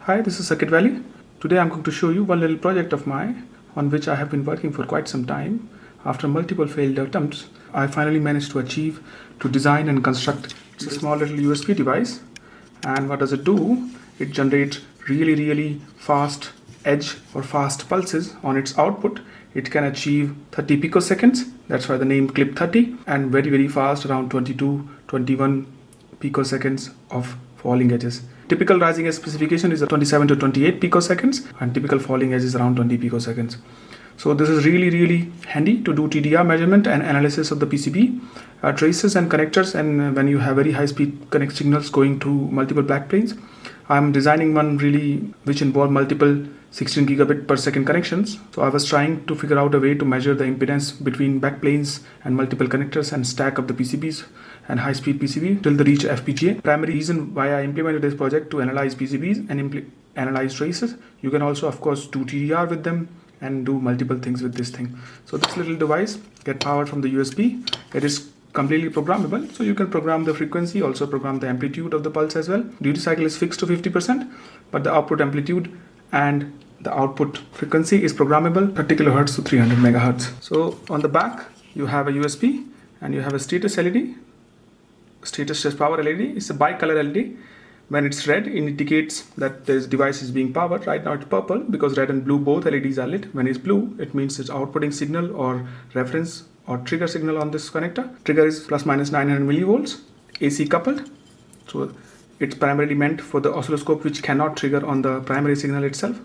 Hi, this is CircuitValley. Today I'm going to show you one little project of mine on which I have been working for quite some time. After multiple failed attempts, I finally managed to achieve to design and construct a small little USB device. And what does it do? It generates really fast edge or fast pulses on its output. It can achieve 30 picoseconds. That's why the name KLIP30, and very fast, around 22-21 picoseconds of falling edges. Typical rising edge specification is 27 to 28 picoseconds, and typical falling edge is around 20 picoseconds. So this is really handy to do TDR measurement and analysis of the PCB traces and connectors, and when you have very high speed connect signals going through multiple backplanes. I'm designing one really which involve multiple 16 gigabit per second connections. So I was trying to figure out a way to measure the impedance between backplanes and multiple connectors and stack up the PCBs and high speed PCB till they reach FPGA. Primary reason why I implemented this project to analyze PCBs and analyze traces. You can also of course do TDR with them and do multiple things with this thing. So this little device get powered from the USB. It is completely programmable, so you can program the frequency, also program the amplitude of the pulse as well. Duty cycle is fixed to 50%, but the output amplitude and the output frequency is programmable 30 kilohertz to 300 megahertz. So on the back you have a USB and you have a status LED. Status stress power LED. It's a bicolor LED. When it's red, it indicates that this device is being powered. Right now it's purple because red and blue both LEDs are lit. When it's blue, it means it's outputting signal or reference or trigger signal on this connector. Trigger is plus minus 900 millivolts, AC coupled. So it's primarily meant for the oscilloscope which cannot trigger on the primary signal itself.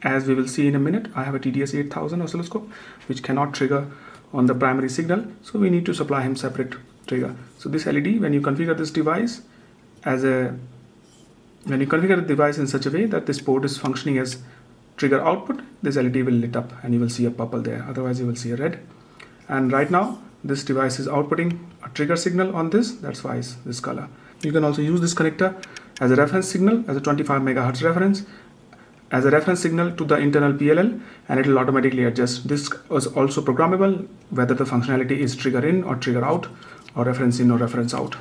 As we will see in a minute, I have a TDS 8000 oscilloscope which cannot trigger on the primary signal. So we need to supply him separate trigger. So this LED, when you configure this device when you configure the device in such a way that this port is functioning as trigger output, this LED will lit up and you will see a purple there. Otherwise you will see a red. And right now this device is outputting a trigger signal on this. That's why it's this color. You can also use this connector as a reference signal, as a 25 megahertz reference, as a reference signal to the internal PLL, and it will automatically adjust. This is also programmable, whether the functionality is trigger in or trigger out, or reference in or reference out.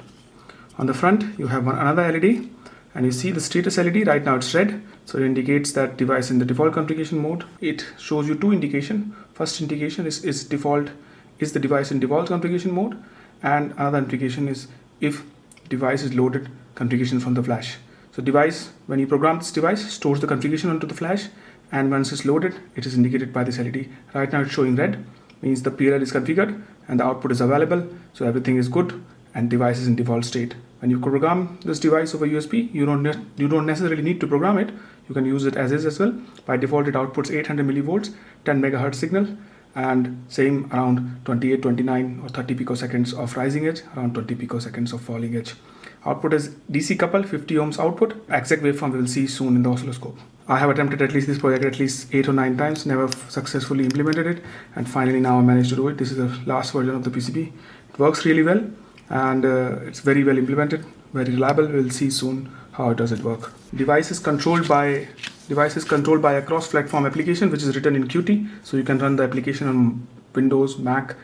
On the front you have another LED, and you see the status LED. Right now it's red, so it indicates that device in the default configuration mode. It shows you two indication. First indication is the device in default configuration mode, and another indication is if device is loaded configuration from the flash. So device, when you program this device, stores the configuration onto the flash, and once it's loaded, it is indicated by this LED. Right now it's showing red, means the PLL is configured and the output is available, so everything is good and device is in default state. When you program this device over USB, you don't necessarily need to program it. You can use it as is as well. By default it outputs 800 millivolts, 10 megahertz signal, and same around 28, 29 or 30 picoseconds of rising edge, around 20 picoseconds of falling edge. Output is DC coupled, 50 ohms output. Exact waveform we will see soon in the oscilloscope. I have attempted at least this project at least 8 or 9 times, never successfully implemented it, and finally now I managed to do it. This is the last version of the PCB. It works really well, and it's very well implemented, very reliable. We'll see soon how does it work. Device is controlled by a cross-platform application which is written in Qt, so you can run the application on Windows, Mac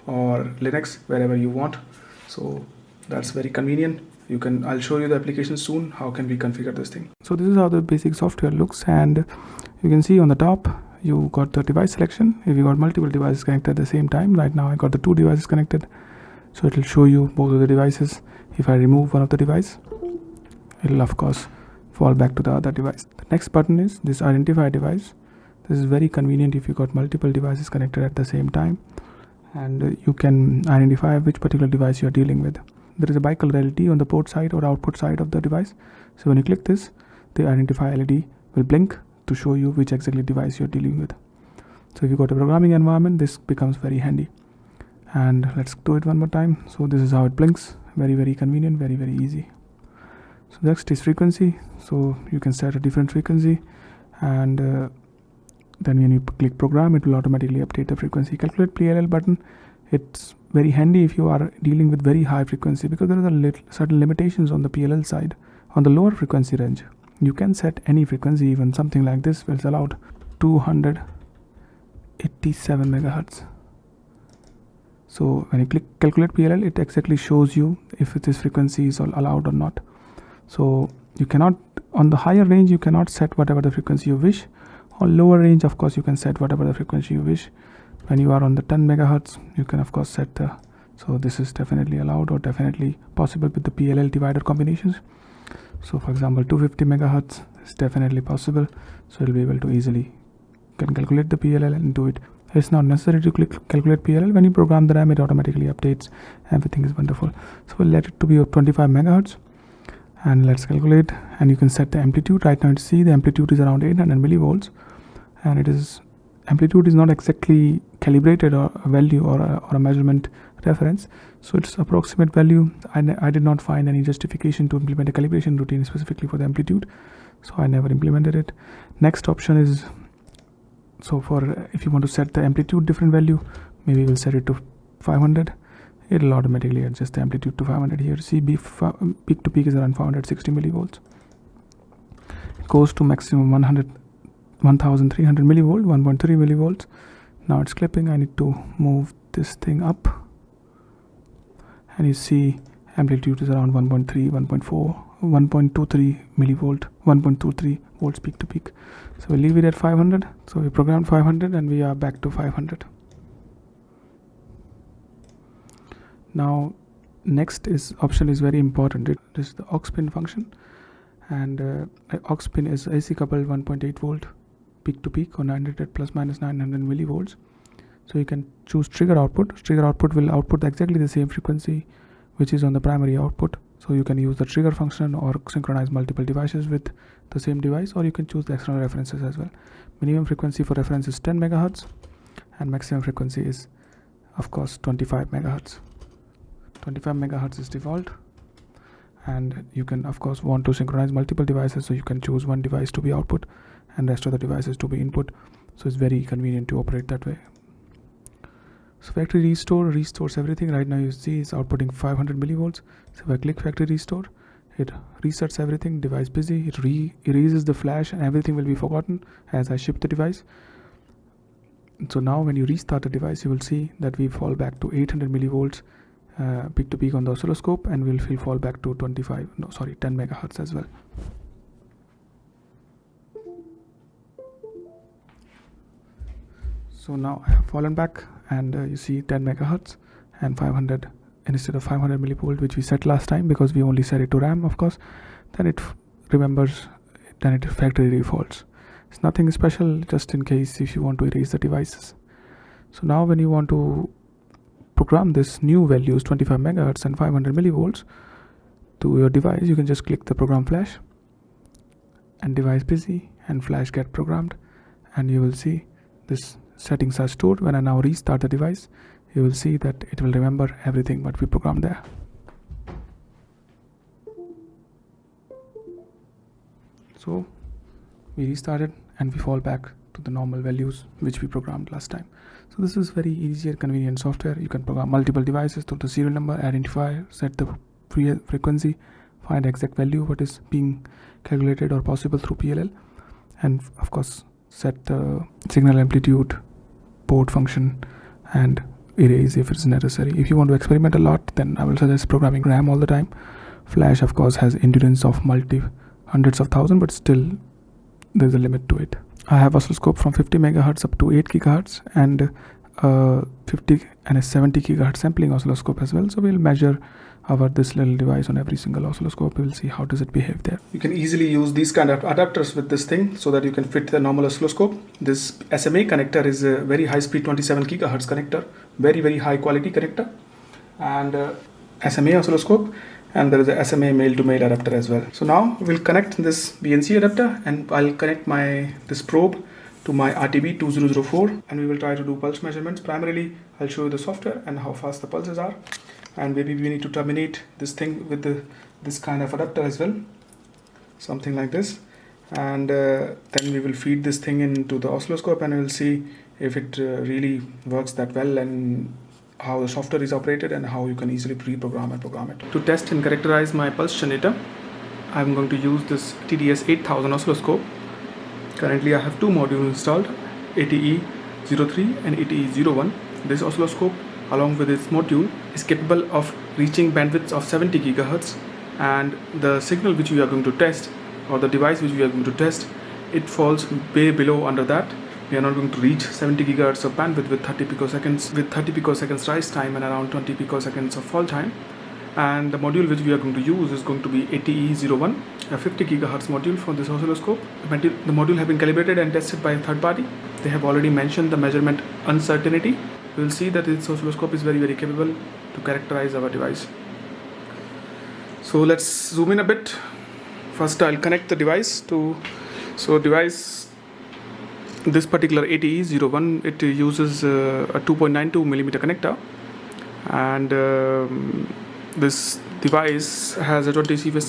or Linux, wherever you want. So that's very convenient. I'll show you the application soon, how can we configure this thing. So this is how the basic software looks, and you can see on the top you got the device selection. If you got multiple devices connected at the same time, right now I got the 2 devices connected, so it will show you both of the devices. If I remove one of the device, it will of course fall back to the other device. The next button is this identify device. This is very convenient if you got multiple devices connected at the same time, and you can identify which particular device you are dealing with. There is a bicolor LED on the port side or output side of the device. So when you click this, the identify LED will blink to show you which exactly device you're dealing with. So if you got a programming environment, this becomes very handy. And let's do it one more time. So this is how it blinks. Very convenient, very easy. So next is frequency. So you can set a different frequency, and then when you click program, it will automatically update the frequency. Calculate PLL button. It's very handy if you are dealing with very high frequency, because there are certain limitations on the PLL side. On the lower frequency range, you can set any frequency, even something like this is allowed, 287 megahertz. So when you click calculate PLL, it exactly shows you if this frequency is allowed or not. So you cannot On the higher range, you cannot set whatever the frequency you wish. On lower range, of course, you can set whatever the frequency you wish. When you are on the 10 megahertz, you can of course set the, so this is definitely allowed or definitely possible with the PLL divider combinations. So for example, 250 megahertz is definitely possible. So you'll be able to easily can calculate the PLL and do it. It's not necessary to calculate PLL. When you program the RAM, it automatically updates. Everything is wonderful. So we'll let it to be of 25 megahertz. And let's calculate, and you can set the amplitude. Right now you see the amplitude is around 800 millivolts, and it is amplitude is not exactly calibrated or a value or a measurement reference, so it's approximate value. I did not find any justification to implement a calibration routine specifically for the amplitude, so I never implemented it. Next option is, so for if you want to set the amplitude different value, maybe we'll set it to 500. It'll automatically adjust the amplitude to 500 here. See, peak to peak is around 560 millivolts. It goes to maximum 1300 millivolt, 1.3 millivolts. Now it's clipping. I need to move this thing up, and you see amplitude is around 1.3, 1.4, 1.23 millivolt, 1.23 volts peak to peak. So we'll leave it at 500. So we programmed 500 and we are back to 500. Now next option is very important. It is the aux pin function, and aux pin is AC coupled 1.8 volt peak to peak or 900 plus minus 900 millivolts. So you can choose trigger output. Trigger output will output exactly the same frequency which is on the primary output. So you can use the trigger function or synchronize multiple devices with the same device, or you can choose the external references as well. Minimum frequency for reference is 10 megahertz, and maximum frequency is of course 25 megahertz. 25 megahertz is default, and you can of course want to synchronize multiple devices, so you can choose one device to be output and rest of the devices to be input. So it's very convenient to operate that way. So factory restore restores everything. Right now you see it's outputting 500 millivolts. So if I click factory restore, it resets everything, device busy, it erases the flash, and everything will be forgotten as I ship the device. So now when you restart the device, you will see that we fall back to 800 millivolts peak to peak on the oscilloscope, and we'll fall back to 10 megahertz as well. So now I have fallen back, and you see 10 megahertz and 500 instead of 500 millivolt, which we set last time because we only set it to RAM, of course. Then it remembers, then it factory defaults. It's nothing special, just in case if you want to erase the devices. So now when you want to program this new values 25 megahertz and 500 millivolts to your device, you can just click the program flash and device busy and flash get programmed, and you will see this settings are stored. When I now restart the device, you will see that it will remember everything what we programmed there. So we restarted and we fall back to the normal values which we programmed last time. So this is very easy and convenient software. You can program multiple devices to the serial number, identifier, set the frequency, find exact value what is being calculated or possible through PLL, and of course set the signal amplitude, port function, and erase if it's necessary. If you want to experiment a lot, then I will suggest programming RAM all the time. Flash of course has endurance of hundreds of thousands, but still there's a limit to it. I have oscilloscope from 50 megahertz up to 8 gigahertz and 50 and a 70 gigahertz sampling oscilloscope as well. So we'll measure this little device on every single oscilloscope. We'll see how does it behave there. You can easily use these kind of adapters with this thing so that you can fit the normal oscilloscope. This SMA connector is a very high speed 27 gigahertz connector, very high quality connector, and SMA oscilloscope, and there is a SMA male to male adapter as well. So now we'll connect this BNC adapter, and I'll connect this probe to my RTB 2004, and we will try to do pulse measurements. Primarily I'll show you the software and how fast the pulses are, and maybe we need to terminate this thing with this kind of adapter as well, something like this, and then we will feed this thing into the oscilloscope, and we'll see if it really works that well, and how the software is operated, and how you can easily pre-program and program it. To test and characterize my pulse generator, I'm going to use this TDS 8000 oscilloscope. Currently I have two modules installed, ATE03 and ATE01. This oscilloscope along with its module is capable of reaching bandwidths of 70 gigahertz, and the signal which we are going to test or the device which we are going to test, it falls way below under that. We are not going to reach 70 gigahertz of bandwidth with 30 picoseconds rise time and around 20 picoseconds of fall time. And the module which we are going to use is going to be ATE01, a 50 gigahertz module for this oscilloscope. The module have been calibrated and tested by a third party. They have already mentioned the measurement uncertainty. We will see that this oscilloscope is very capable to characterize our device. So let's zoom in a bit. First I'll connect the device to, this particular ATE01, it uses a 2.92 millimeter connector, and this device has a 27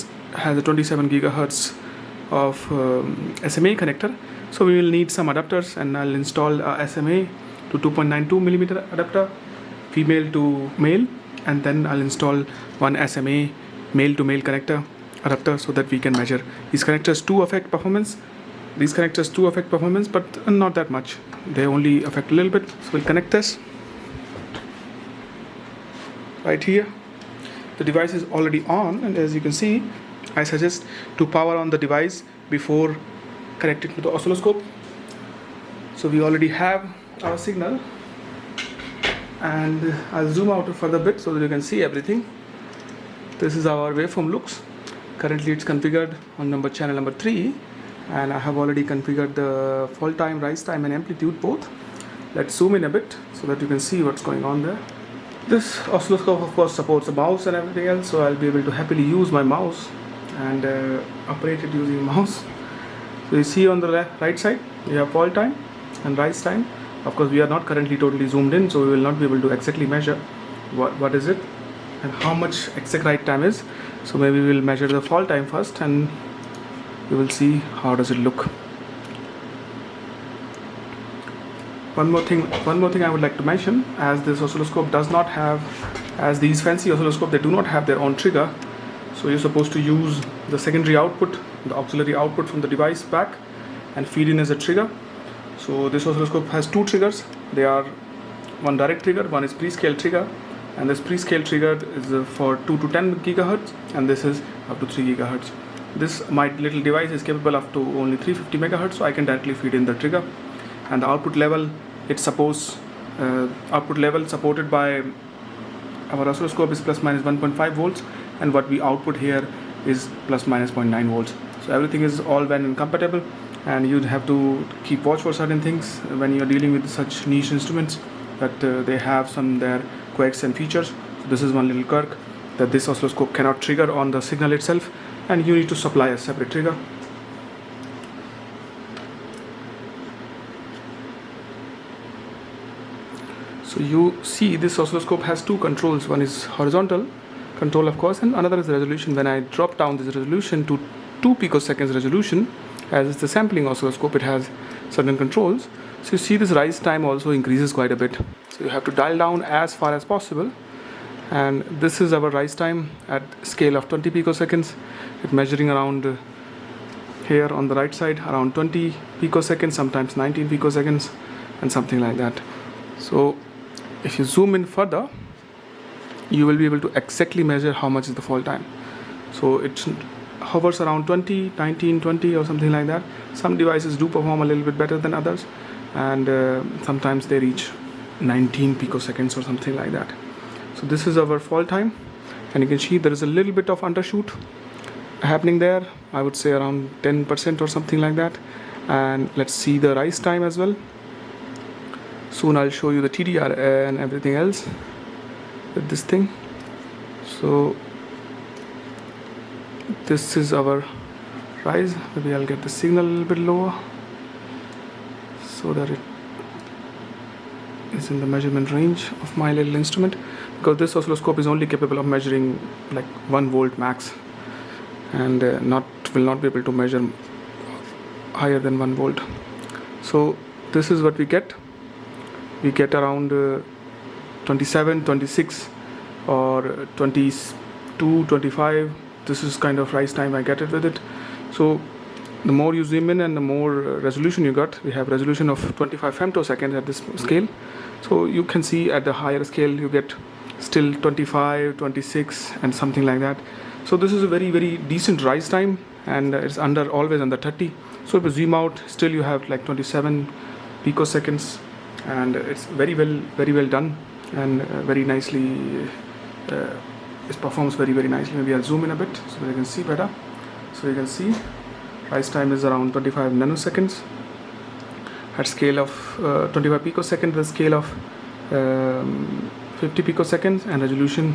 gigahertz of SMA connector. So we will need some adapters, and I'll install a SMA to 2.92 millimeter adapter, female to male, and then I'll install one SMA male to male connector adapter so that we can measure. These connectors do affect performance. But not that much. They only affect a little bit. So we'll connect this right here. The device is already on, and as you can see, I suggest to power on the device before connecting to the oscilloscope. So we already have our signal, and I'll zoom out a further bit so that you can see everything. This is our waveform looks. Currently it's configured on channel number 3, and I have already configured the fall time, rise time and amplitude both. Let's zoom in a bit so that you can see what's going on there. This oscilloscope of course supports a mouse and everything else, so I'll be able to happily use my mouse and operate it using mouse. So you see on the right side we have fall time and rise time. Of course we are not currently totally zoomed in, so we will not be able to exactly measure what is it and how much exact right time is. So maybe we will measure the fall time first, and we will see how does it look. One more thing I would like to mention, as this oscilloscope does not have, as these fancy oscilloscope, they do not have their own trigger. So you're supposed to use the secondary output, the auxiliary output from the device back, and feed in as a trigger. So this oscilloscope has two triggers. They are one direct trigger, one is pre-scale trigger, and this pre-scale trigger is for 2 to 10 gigahertz, and this is up to 3 gigahertz. My little device is capable up to only 350 megahertz, so I can directly feed in the trigger. And the output level, it supports output level supported by our oscilloscope is plus minus 1.5 volts, and what we output here is plus minus 0.9 volts. So everything is all well and compatible, and you'd have to keep watch for certain things when you're dealing with such niche instruments, that they have some their quirks and features. So this is one little quirk, that this oscilloscope cannot trigger on the signal itself, and you need to supply a separate trigger. So you see this oscilloscope has two controls. One is horizontal control of course, and another is resolution. When I drop down this resolution to 2 picoseconds resolution, as it's the sampling oscilloscope, it has certain controls. So you see this rise time also increases quite a bit. So you have to dial down as far as possible. And this is our rise time at scale of 20 picoseconds. It's measuring around here on the right side around 20 picoseconds, sometimes 19 picoseconds, and something like that. So if you zoom in further, you will be able to exactly measure how much is the fall time. So it hovers around 20, 19, 20 or something like that. Some devices do perform a little bit better than others, and sometimes they reach 19 picoseconds or something like that. So this is our fall time, and you can see there is a little bit of undershoot happening there. I would say around 10% or something like that. And let's see the rise time as well. Soon I'll show you the TDR and everything else with this thing. So this is our rise. Maybe I'll get the signal a little bit lower so that it is in the measurement range of my little instrument, because this oscilloscope is only capable of measuring like 1 volt max, and will not be able to measure higher than 1 volt. So this is what we get. We get around 27, 26 or 22, 25. This is kind of rise time I get it with it. So the more you zoom in and the more resolution you got. We have resolution of 25 femtoseconds at this scale. So you can see at the higher scale you get still 25, 26 and something like that. So this is a very decent rise time, and it's always under 30. So if you zoom out, still you have like 27 picoseconds, and it's very well done, and very nicely. It performs very nicely. Maybe I'll zoom in a bit so you can see better. So you can see rise time is around 25 nanoseconds at scale of 25 picoseconds, the scale of 50 picoseconds, and resolution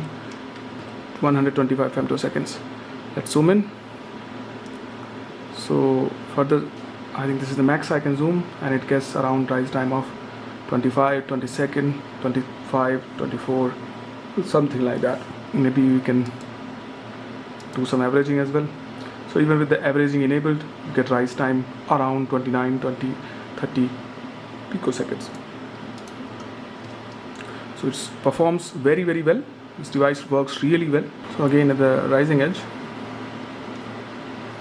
125 femtoseconds. Let's zoom in. So further, I think this is the max I can zoom, and it gets around rise time of 25, 20 second, 25, 24, something like that. Maybe you can do some averaging as well. So even with the averaging enabled, you get rise time around 29, 20, 30 picoseconds. So it performs very well. This device works really well. So again, at the rising edge,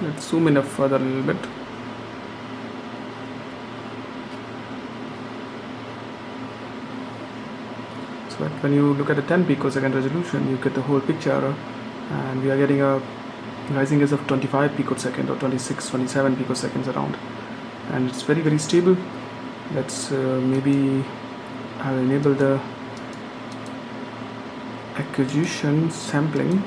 let's zoom in further a little bit. So that when you look at a 10 picosecond resolution, you get the whole picture, and we are getting a rising edge of 25 picosecond or 26, 27 picoseconds around, and it's very stable. Let's maybe I'll enable the acquisition sampling.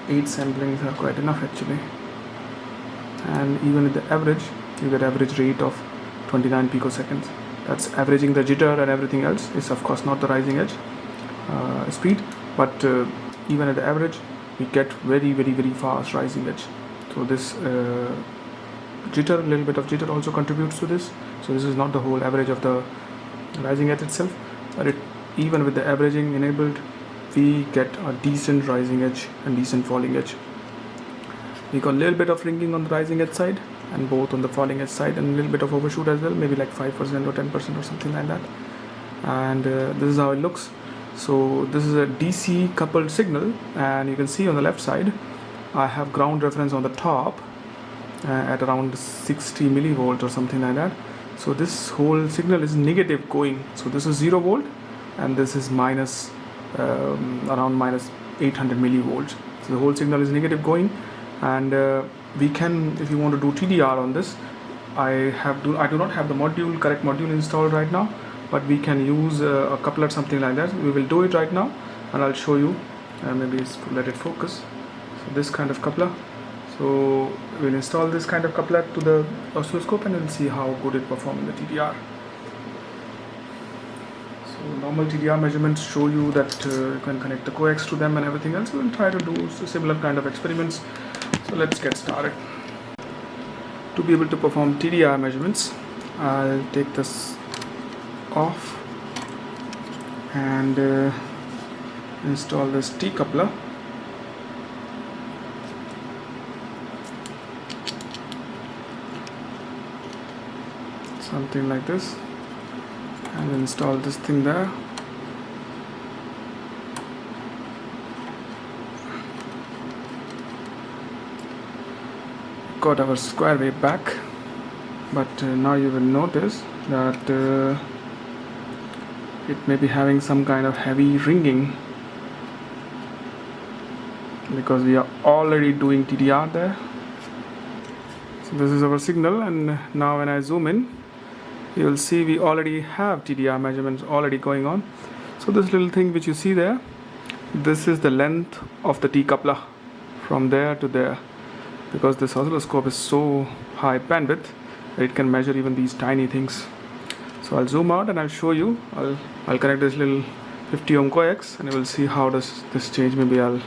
8 samplings are quite enough actually, and even with the average, you get average rate of 29 picoseconds. That's averaging the jitter, and everything else is of course not the rising edge speed, but even at the average we get very fast rising edge. So this jitter, a little bit of jitter also contributes to this. So this is not the whole average of the rising edge itself, but even with the averaging enabled, we get a decent rising edge and decent falling edge. We got a little bit of ringing on the rising edge side, and both on the falling edge side, and a little bit of overshoot as well, maybe like 5% or 10% or something like that. And this is how it looks. So this is a DC coupled signal, and you can see on the left side I have ground reference on the top at around 60 millivolt or something like that. So this whole signal is negative going. So this is 0 volt, and this is minus around minus 800 millivolts. So the whole signal is negative going, and we can, if you want to do TDR on this, I do not have the correct module installed right now, but we can use a coupler, something like that. We will do it right now, and I'll show you. Maybe let it focus. So this kind of coupler. So we'll install this kind of coupler to the oscilloscope, and we'll see how good it performs in the TDR. So normal TDR measurements show you that you can connect the coax to them and everything else. We'll try to do similar kind of experiments. So let's get started. To be able to perform TDR measurements, I'll take this off and install this T coupler. Something like this, and install this thing there. Got our square wave back, but now you will notice that it may be having some kind of heavy ringing, because we are already doing TDR there. So this is our signal, and now when I zoom in, you will see we already have TDR measurements already going on. So this little thing which you see there, this is the length of the T coupler from there to there, because this oscilloscope is so high bandwidth that it can measure even these tiny things. So I'll zoom out and I'll show you. I'll connect this little 50 ohm coax, and you will see how does this change. Maybe I'll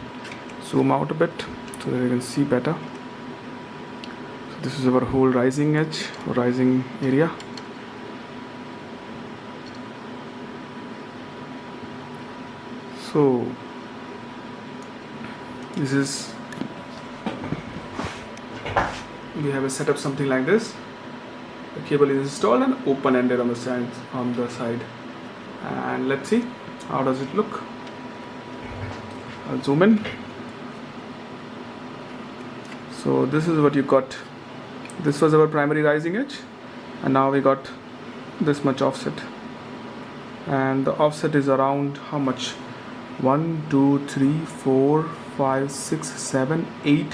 zoom out a bit so that you can see better. So this is our whole rising edge or rising area. So this is, we have a setup something like this. The cable is installed and open-ended on the side. And let's see how does it look. I'll zoom in. So this is what you got. This was our primary rising edge, and now we got this much offset, and the offset is around how much? 1, 2, 3, 4, 5, 6, 7, 8,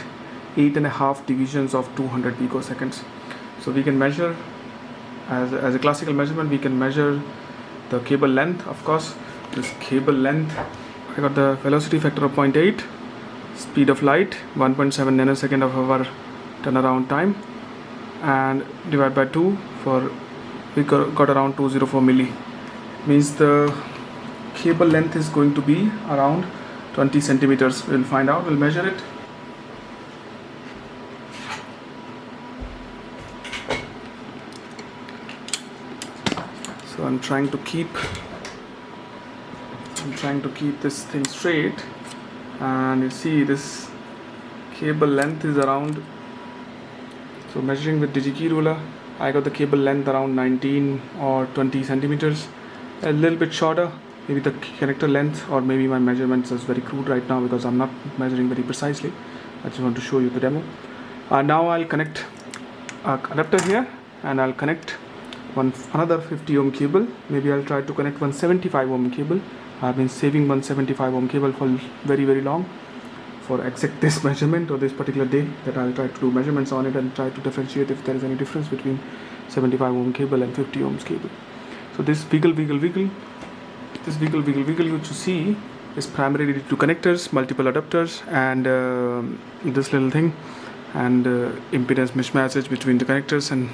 8.5 divisions of 200 picoseconds. So we can measure, as a classical measurement, we can measure the cable length. Of course, this cable length, I got the velocity factor of 0.8, speed of light 1.7 nanosecond of our turnaround time, and divide by 2 for we got around 204 milli. Means the cable length is going to be around 20 centimeters. We'll find out, we'll measure it. So I'm trying to keep this thing straight, and you see this cable length is around, so measuring with DigiKey ruler, I got the cable length around 19 or 20 centimeters, a little bit shorter, maybe the connector length, or maybe my measurements is very crude right now because I'm not measuring very precisely. I just want to show you the demo. Now I'll connect an adapter here, and I'll connect another 50 ohm cable. Maybe I'll try to connect 175 ohm cable. I've been saving 175 ohm cable for very long for exact this measurement or this particular day, that I'll try to do measurements on it and try to differentiate if there is any difference between 75 ohm cable and 50 ohms cable. So this wiggle which you see is primarily to connectors, multiple adapters, and this little thing, and impedance mismatches between the connectors and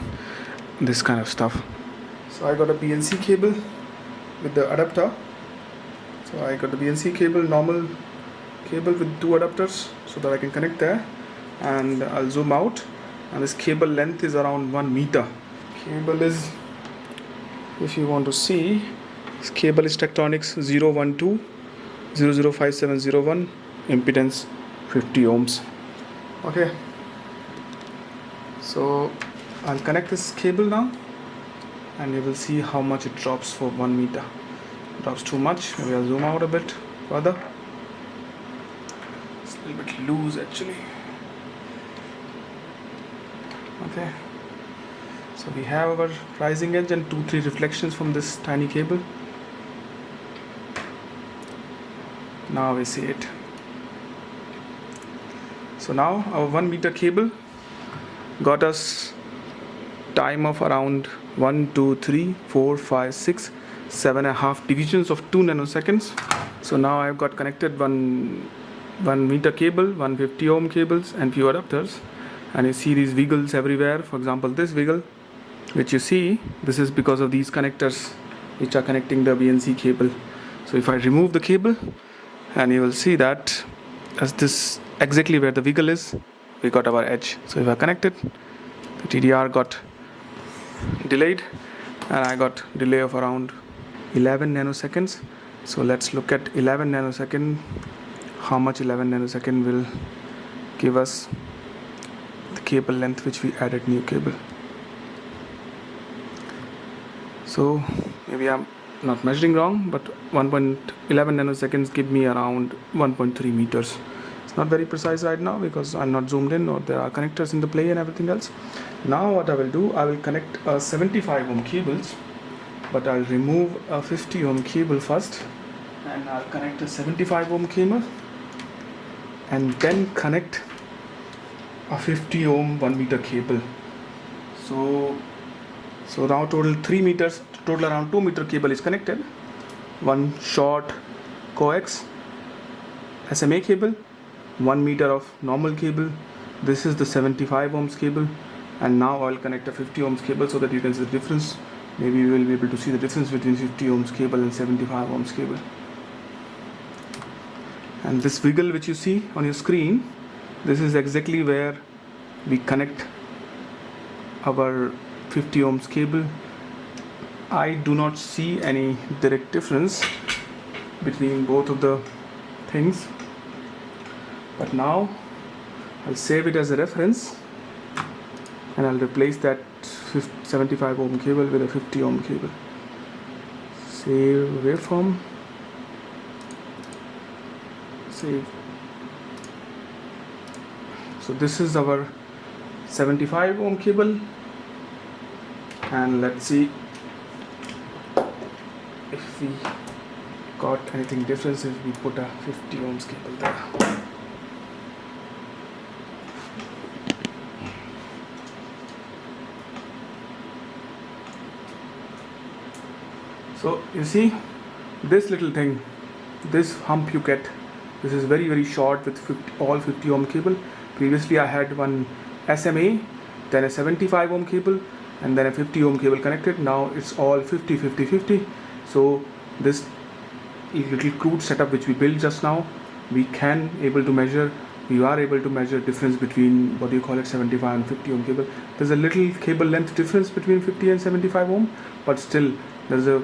this kind of stuff. So I got a BNC cable with the adapter. So I got the BNC cable, normal cable with 2 adapters, so that I can connect there, and I'll zoom out, and this cable length is around 1 meter. Cable is, if you want to see, this cable is Tektronix 012 005701, impedance 50 ohms. Okay, so I'll connect this cable now, and you will see how much it drops for 1 meter. Drops too much, maybe I'll zoom out a bit further. It's a little bit loose actually. Okay, so we have our rising edge and 2-3 reflections from this tiny cable. Now we see it. So now our 1 meter cable got us time of around 1, 2, 3, 4, 5, 6, 7.5 divisions of 2 nanoseconds. So now I've got connected one meter cable, 150 ohm cables, and few adapters, and you see these wiggles everywhere. For example, this wiggle which you see, this is because of these connectors which are connecting the BNC cable. So if I remove the cable, and you will see that as this exactly where the wiggle is, we got our edge. So if I connect it, the TDR got delayed, and I got delay of around 11 nanoseconds. So let's look at 11 nanosecond, how much 11 nanosecond will give us the cable length which we added new cable. So maybe I'm not measuring wrong, but 1.11 nanoseconds give me around 1.3 meters. It's not very precise right now because I'm not zoomed in, or there are connectors in the play and everything else. Now what I will do, I will connect 75 ohm cables, but I'll remove a 50 ohm cable first, and I'll connect a 75 ohm cable, and then connect a 50 ohm 1 meter cable. So now total 3 meters, total around 2 meter cable is connected. One short coax SMA cable, 1 meter of normal cable. This is the 75 ohms cable, and now I'll connect a 50 ohms cable so that you can see the difference. Maybe you will be able to see the difference between 50 ohms cable and 75 ohms cable. And this wiggle which you see on your screen, this is exactly where we connect our 50 ohms cable. I do not see any direct difference between both of the things, but now I'll save it as a reference, and I'll replace that 75 ohm cable with a 50 ohm cable. Save waveform, save. So this is our 75 ohm cable, and let's see if we got anything difference if we put a 50 ohms cable there. So you see this little thing, this hump you get, this is very short with all 50 ohm cable. Previously I had one SMA, then a 75 ohm cable, and then a 50 ohm cable connected. Now it's all 50. So this little crude setup which we built just now, we are able to measure difference between, what do you call it, 75 and 50 ohm cable. There's a little cable length difference between 50 and 75 ohm, but still there's a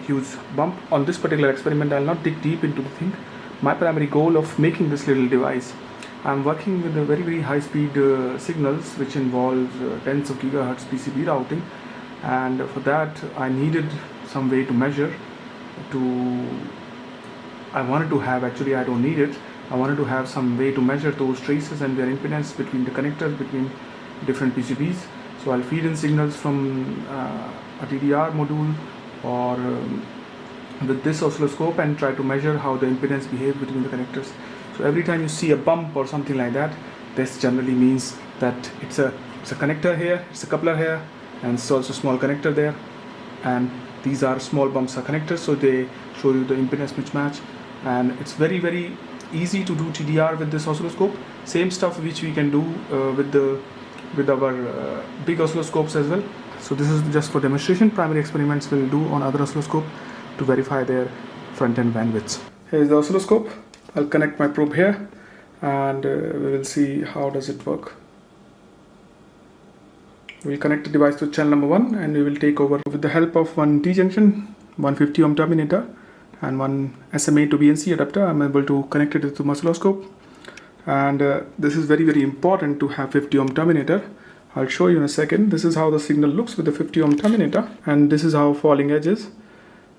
huge bump. On this particular experiment, I'll not dig deep into the thing. My primary goal of making this little device, I'm working with a very high speed signals which involves tens of gigahertz PCB routing, and for that I needed some way to measure. I wanted to have, actually I don't need it, I wanted to have some way to measure those traces and their impedance between the connectors between different PCBs. So I'll feed in signals from a TDR module or with this oscilloscope and try to measure how the impedance behaves between the connectors. So every time you see a bump or something like that, this generally means that it's a connector here, it's a coupler here, and it's also a small connector there, and these are small bumps are connectors, so they show you the impedance mismatch. And it's very easy to do TDR with this oscilloscope. Same stuff which we can do with our big oscilloscopes as well. So this is just for demonstration. Primary experiments we'll do on other oscilloscope to verify their front-end bandwidths. Here's the oscilloscope. I'll connect my probe here and we will see how does it work. We'll connect the device to channel number 1 and we will take over with the help of one T-junction, 150 ohm terminator, and one SMA to BNC adapter. I'm able to connect it to the oscilloscope, and this is very important to have 50 ohm terminator. I'll show you in a second. This is how the signal looks with the 50 ohm terminator, and this is how falling edge is.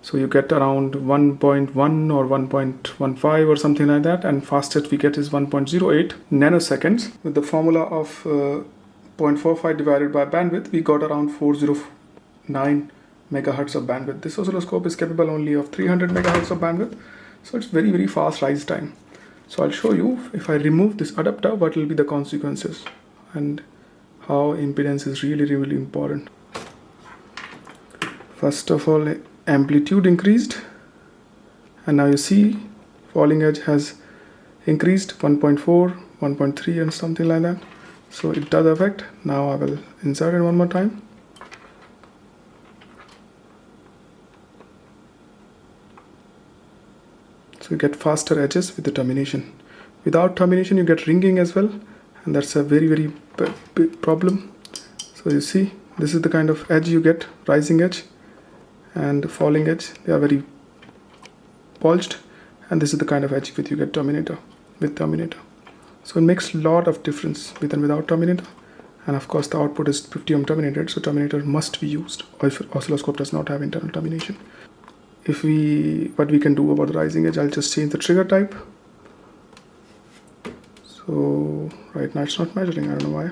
So you get around 1.1 or 1.15 or something like that, and fastest we get is 1.08 nanoseconds. With the formula of 0.45 divided by bandwidth, we got around 409 megahertz of bandwidth. This oscilloscope is capable only of 300 megahertz of bandwidth, so it's very fast rise time. So I'll show you, if I remove this adapter, what will be the consequences and how impedance is really important. First of all, amplitude increased, and now you see falling edge has increased 1.4, 1.3 and something like that. So it does affect. Now I will insert it one more time. So you get faster edges with the termination. Without termination you get ringing as well, and that's a very big problem. So you see, this is the kind of edge you get, rising edge and falling edge. They are very bulged, and this is the kind of edge with you get terminator with terminator. So it makes a lot of difference with and without terminator, and of course the output is 50 ohm terminated, so terminator must be used if oscilloscope does not have internal termination. What we can do about the rising edge, I'll just change the trigger type. So right now it's not measuring, I don't know why.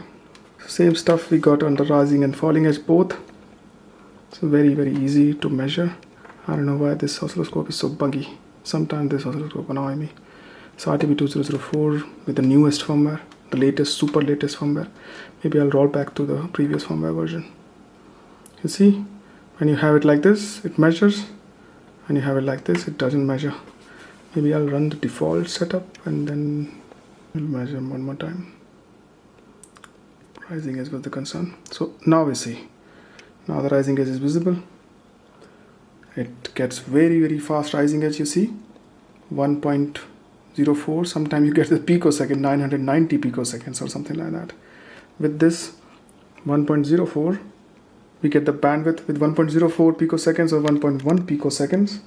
Same stuff we got on the rising and falling edge both. So very easy to measure. I don't know why this oscilloscope is so buggy. Sometimes this oscilloscope annoys me. It's RTB2004 with the newest firmware, the latest, super latest firmware. Maybe I'll roll back to the previous firmware version. You see, when you have it like this, it measures. When you have it like this, it doesn't measure. Maybe I'll run the default setup and then we'll measure one more time. Rising edge was the concern. So now we see. Now the rising edge is visible. It gets very fast rising edge, you see. 1.04. Sometimes you get the picosecond, 990 picoseconds or something like that. With this 1.04, we get the bandwidth with 1.04 picoseconds or 1.1 picoseconds,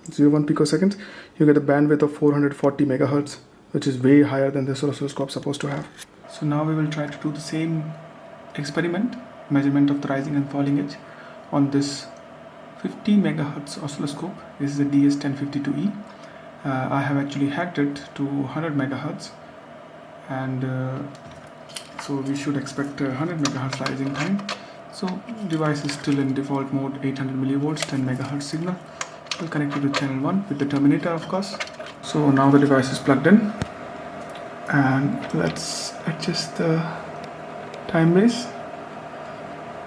0.1 picoseconds, you get a bandwidth of 440 megahertz, which is way higher than this oscilloscope is supposed to have. So now we will try to do the same experiment, measurement of the rising and falling edge on this 50 megahertz oscilloscope. This is a DS1052E. I have actually hacked it to 100 megahertz, and so we should expect 100 megahertz rising time. So device is still in default mode, 800 millivolts, 10 megahertz signal. We'll connect it to channel 1 with the terminator, of course. So now the device is plugged in, and let's adjust the time base.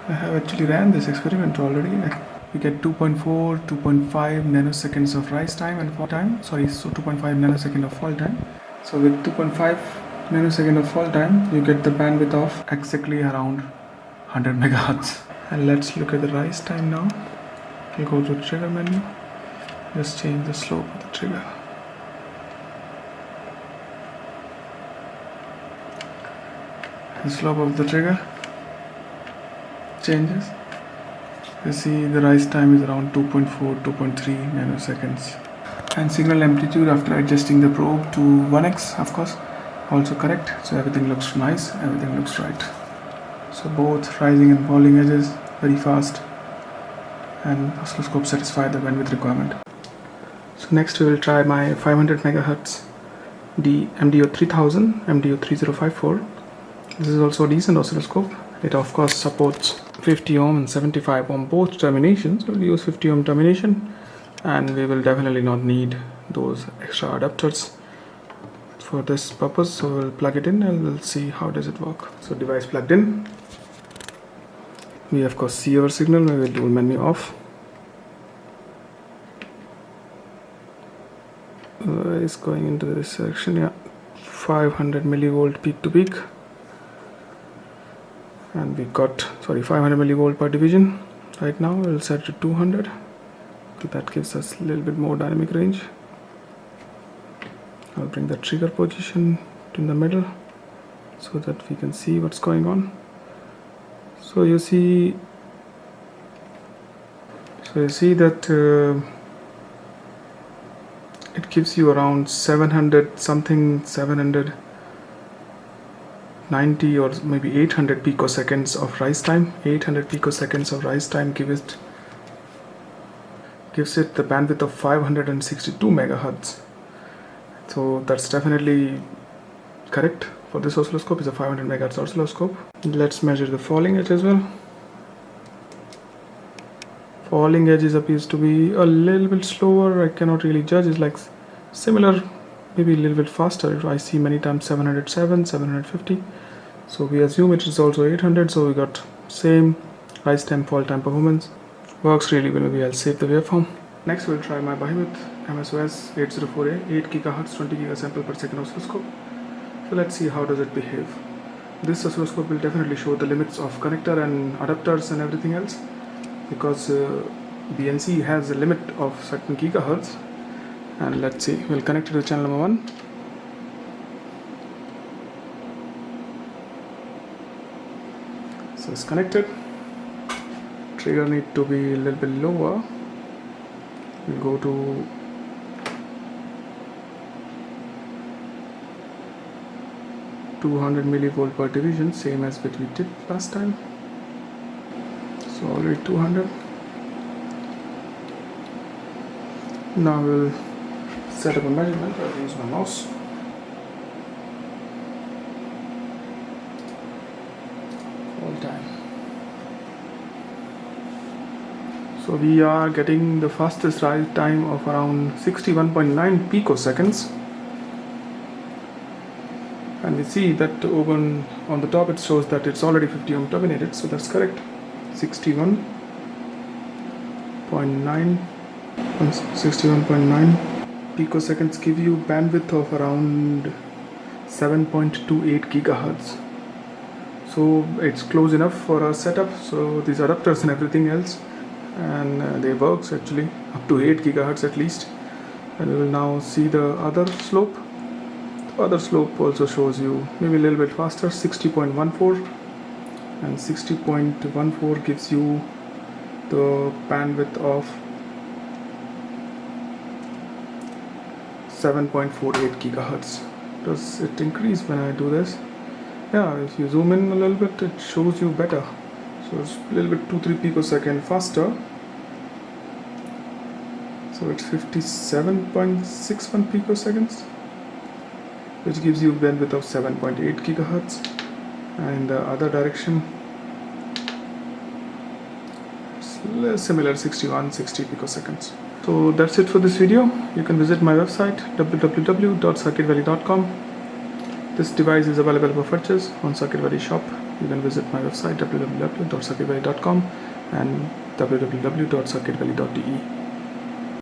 I have actually ran this experiment already. we get 2.5 nanoseconds of rise time and fall time. So 2.5 nanosecond of fall time. So with 2.5 nanosecond of fall time, you get the bandwidth of exactly around 100 megahertz. And let's look at the rise time now. We'll go to trigger menu. Just change the slope of the trigger. The slope of the trigger changes. You see the rise time is around 2.4, 2.3 nanoseconds. And signal amplitude after adjusting the probe to 1x, of course, also correct. So everything looks nice, everything looks right. So both rising and falling edges very fast, and oscilloscope satisfy the bandwidth requirement. So next we will try my 500 megahertz MDO3000, MDO3054. This is also a decent oscilloscope. It of course supports 50 ohm and 75 ohm both terminations. We'll use 50 ohm termination, and we will definitely not need those extra adapters for this purpose. So we'll plug it in and we'll see how does it work. So device plugged in. We of course see our signal. We will do menu off. It's going into this section. Yeah, 500 millivolt peak to peak. And we got 500 millivolt per division. Right now we'll set to 200. That gives us a little bit more dynamic range. I'll bring the trigger position in the middle so that we can see what's going on. So you see that it gives you around 700 something, 790 or maybe 800 picoseconds of rise time. 800 picoseconds of rise time gives it the bandwidth of 562 megahertz. So that's definitely correct for this oscilloscope. Is a 500 megahertz oscilloscope. Let's measure the falling edge as well. Falling edges appears to be a little bit slower. I cannot really judge. It's like similar, maybe a little bit faster. I see many times 707, 750. So we assume it is also 800. So we got same rise time, fall time performance. Works really well. Maybe I'll save the waveform. Next we'll try my Behemoth MSOS 804A 8 GHz 20 gigasample per second oscilloscope. So let's see how does it behave. This oscilloscope will definitely show the limits of connector and adapters and everything else, because BNC has a limit of certain gigahertz. And let's see, we'll connect it to channel number 1. So it's connected. Trigger need to be a little bit lower. We'll go to 200 millivolt per division, same as what we did last time. So already 200. Now we'll set up a measurement. I'll use my mouse. All time. So we are getting the fastest rise time of around 61.9 picoseconds. And we see that over on the top it shows that it's already 50 ohm terminated, so that's correct. 61.9 picoseconds give you bandwidth of around 7.28 gigahertz. So it's close enough for our setup. So these adapters and everything else, and they works actually up to 8 gigahertz at least. And we will now see the other slope. The other slope also shows you maybe a little bit faster, 60.14, and 60.14 gives you the bandwidth of 7.48 gigahertz. Does it increase when I do this? Yeah, if you zoom in a little bit, it shows you better. So it's a little bit 2-3 picosecond faster. So it's 57.61 picoseconds, which gives you bandwidth of 7.8 gigahertz. And in the other direction, it's similar, 60 picoseconds. So that's it for this video. You can visit my website www.circuitvalley.com. This device is available for purchase on CircuitValley shop. You can visit my website www.circuitvalley.com and www.circuitvalley.de.